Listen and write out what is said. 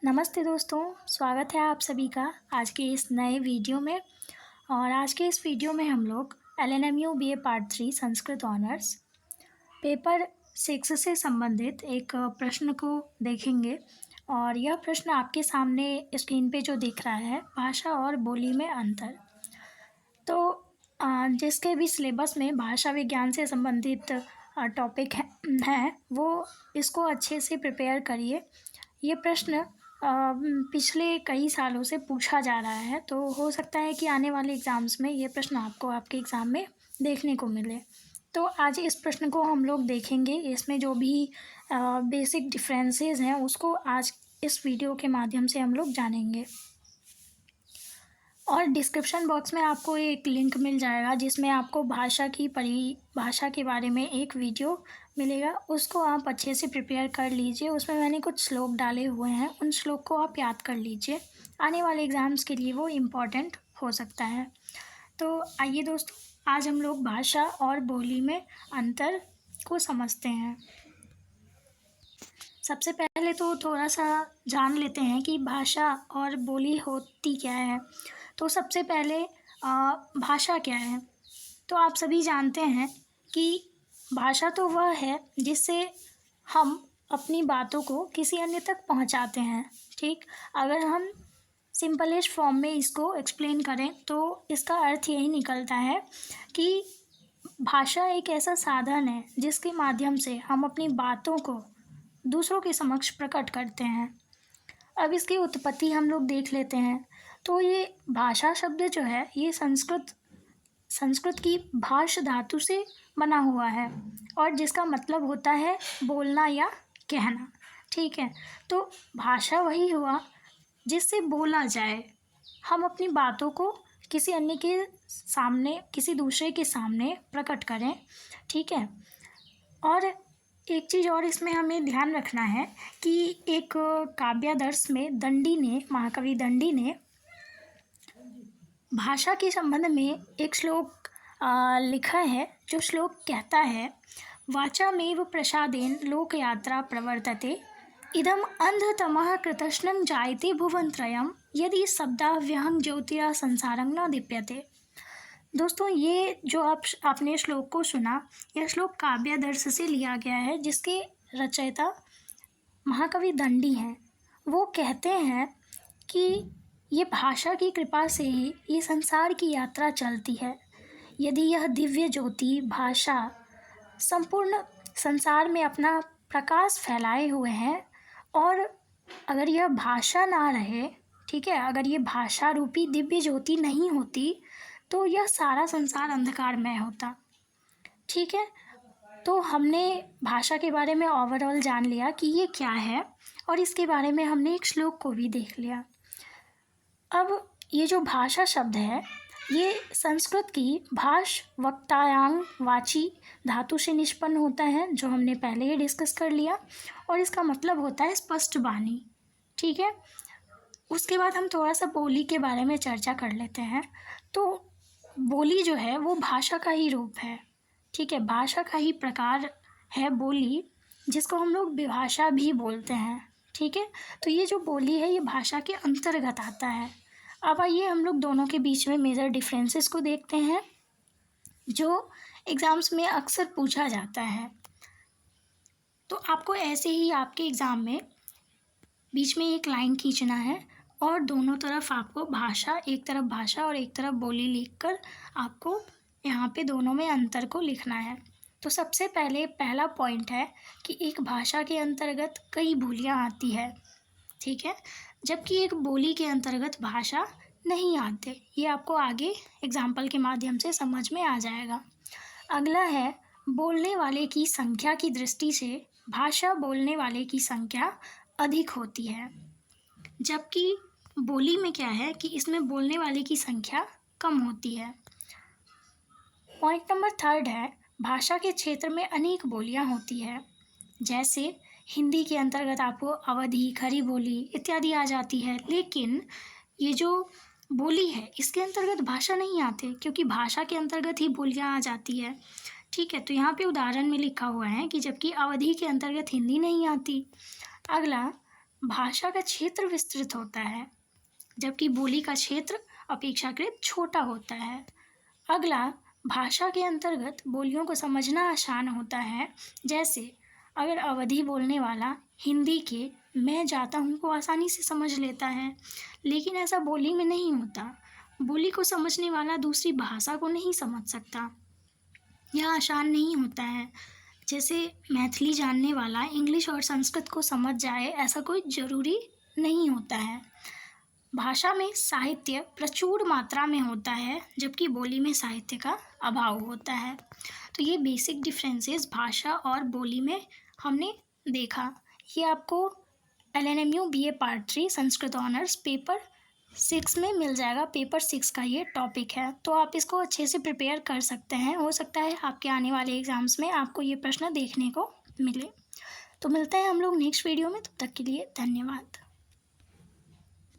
नमस्ते दोस्तों, स्वागत है आप सभी का आज के इस नए वीडियो में। और आज के इस वीडियो में हम लोग LNMU BA part 3 Sanskrit honours paper 6 से संबंधित एक प्रश्न को देखेंगे। और यह प्रश्न आपके सामने स्क्रीन पे जो दिख रहा है, भाषा और बोली में अंतर। तो जिसके भी सिलेबस में भाषा विज्ञान से संबंधित टॉपिक है वो इसको अच्छे से प्रिपेयर करिए। ये प्रश्न पिछले कई सालों से पूछा जा रहा है, तो हो सकता है कि आने वाले एग्ज़ाम्स में ये प्रश्न आपको आपके एग्ज़ाम में देखने को मिले। तो आज इस प्रश्न को हम लोग देखेंगे। इसमें जो भी बेसिक डिफरेंसेस हैं उसको आज इस वीडियो के माध्यम से हम लोग जानेंगे। और डिस्क्रिप्शन बॉक्स में आपको एक लिंक मिल जाएगा जिसमें आपको भाषा की परिभाषा के बारे में एक वीडियो मिलेगा। उसको आप अच्छे से प्रिपेयर कर लीजिए। उसमें मैंने कुछ श्लोक डाले हुए हैं, उन श्लोक को आप याद कर लीजिए। आने वाले एग्ज़ाम्स के लिए वो इम्पॉर्टेंट हो सकता है। तो आइए दोस्तों, आज हम लोग भाषा और बोली में अंतर को समझते हैं। सबसे पहले तो थोड़ा सा जान लेते हैं कि भाषा और बोली होती क्या है। तो सबसे पहले भाषा क्या है। तो आप सभी जानते हैं कि भाषा तो वह है जिससे हम अपनी बातों को किसी अन्य तक पहुंचाते हैं। ठीक, अगर हम सिंपलेस्ट फॉर्म में इसको एक्सप्लेन करें तो इसका अर्थ यही निकलता है कि भाषा एक ऐसा साधन है जिसके माध्यम से हम अपनी बातों को दूसरों के समक्ष प्रकट करते हैं। अब इसकी उत्पत्ति हम लोग देख लेते हैं। तो ये भाषा शब्द जो है ये संस्कृत की भाष धातु से बना हुआ है और जिसका मतलब होता है बोलना या कहना। ठीक है, तो भाषा वही हुआ जिससे बोला जाए, हम अपनी बातों को किसी अन्य के सामने, किसी दूसरे के सामने प्रकट करें। ठीक है, और एक चीज़ और इसमें हमें ध्यान रखना है कि एक काव्यादर्श में महाकवि दंडी ने भाषा के संबंध में एक श्लोक लिखा है। जो श्लोक कहता है, वाचामेव प्रसादेन लोकयात्रा प्रवर्तते इदम अंधतमः कृतस्नं जायते भुवनत्रयम् यदि शब्दाव्यहं ज्योतिरा संसारं न दीप्यते। दोस्तों, ये जो आपने श्लोक को सुना, यह श्लोक काव्यादर्श से लिया गया है जिसके रचयिता महाकवि दंडी हैं। वो कहते हैं कि ये भाषा की कृपा से ही ये संसार की यात्रा चलती है। यदि यह दिव्य ज्योति भाषा संपूर्ण संसार में अपना प्रकाश फैलाए हुए हैं और अगर यह भाषा ना रहे, ठीक है, अगर ये भाषा रूपी दिव्य ज्योति नहीं होती तो यह सारा संसार अंधकारमय होता। ठीक है, तो हमने भाषा के बारे में ओवरऑल जान लिया कि ये क्या है और इसके बारे में हमने एक श्लोक को भी देख लिया। अब ये जो भाषा शब्द है ये संस्कृत की भाष वक्तायांग वाची धातु से निष्पन्न होता है, जो हमने पहले ही डिस्कस कर लिया, और इसका मतलब होता है स्पष्ट वाणी। ठीक है, उसके बाद हम थोड़ा सा बोली के बारे में चर्चा कर लेते हैं। तो बोली जो है वो भाषा का ही रूप है। ठीक है, भाषा का ही प्रकार है बोली, जिसको हम लोग विभाषा भी बोलते हैं। ठीक है, तो ये जो बोली है ये भाषा के अंतर्गत आता है। अब आइए हम लोग दोनों के बीच में मेजर डिफरेंसेस को देखते हैं जो एग्ज़ाम्स में अक्सर पूछा जाता है। तो आपको ऐसे ही आपके एग्ज़ाम में बीच में एक लाइन खींचना है और दोनों तरफ आपको भाषा, एक तरफ भाषा और एक तरफ बोली लिखकर आपको यहाँ पे दोनों में अंतर को लिखना है। तो सबसे पहले पहला पॉइंट है कि एक भाषा के अंतर्गत कई बोलियाँ आती है। ठीक है, जबकि एक बोली के अंतर्गत भाषा नहीं आते। ये आपको आगे एग्जाम्पल के माध्यम से समझ में आ जाएगा। अगला है, बोलने वाले की संख्या की दृष्टि से भाषा बोलने वाले की संख्या अधिक होती है, जबकि बोली में क्या है कि इसमें बोलने वाले की संख्या कम होती है। पॉइंट नंबर 3 है, भाषा के क्षेत्र में अनेक बोलियां होती है। जैसे हिंदी के अंतर्गत आपको अवधी, खड़ी बोली इत्यादि आ जाती है, लेकिन ये जो बोली है इसके अंतर्गत भाषा नहीं आते, क्योंकि भाषा के अंतर्गत ही बोलियां आ जाती है। ठीक है, तो यहाँ पे उदाहरण में लिखा हुआ है कि जबकि अवधी के अंतर्गत हिंदी नहीं आती। अगला, भाषा का क्षेत्र विस्तृत होता है, जबकि बोली का क्षेत्र अपेक्षाकृत छोटा होता है। अगला, भाषा के अंतर्गत बोलियों को समझना आसान होता है। जैसे अगर अवधी बोलने वाला हिंदी के मैं जाता हूँ को आसानी से समझ लेता है, लेकिन ऐसा बोली में नहीं होता। बोली को समझने वाला दूसरी भाषा को नहीं समझ सकता। यह आसान नहीं होता है। जैसे मैथिली जानने वाला इंग्लिश और संस्कृत को समझ जाए, ऐसा कोई ज़रूरी नहीं होता है। भाषा में साहित्य प्रचुर मात्रा में होता है, जबकि बोली में साहित्य का अभाव होता है। तो ये बेसिक डिफरेंसेस भाषा और बोली में हमने देखा। ये आपको LNMU BA part 3 Sanskrit honours paper 6 में मिल जाएगा। पेपर 6 का ये टॉपिक है, तो आप इसको अच्छे से प्रिपेयर कर सकते हैं। हो सकता है आपके आने वाले एग्ज़ाम्स में आपको ये प्रश्न देखने को मिले। तो मिलते हैं हम लोग नेक्स्ट वीडियो में, तब तक के लिए धन्यवाद।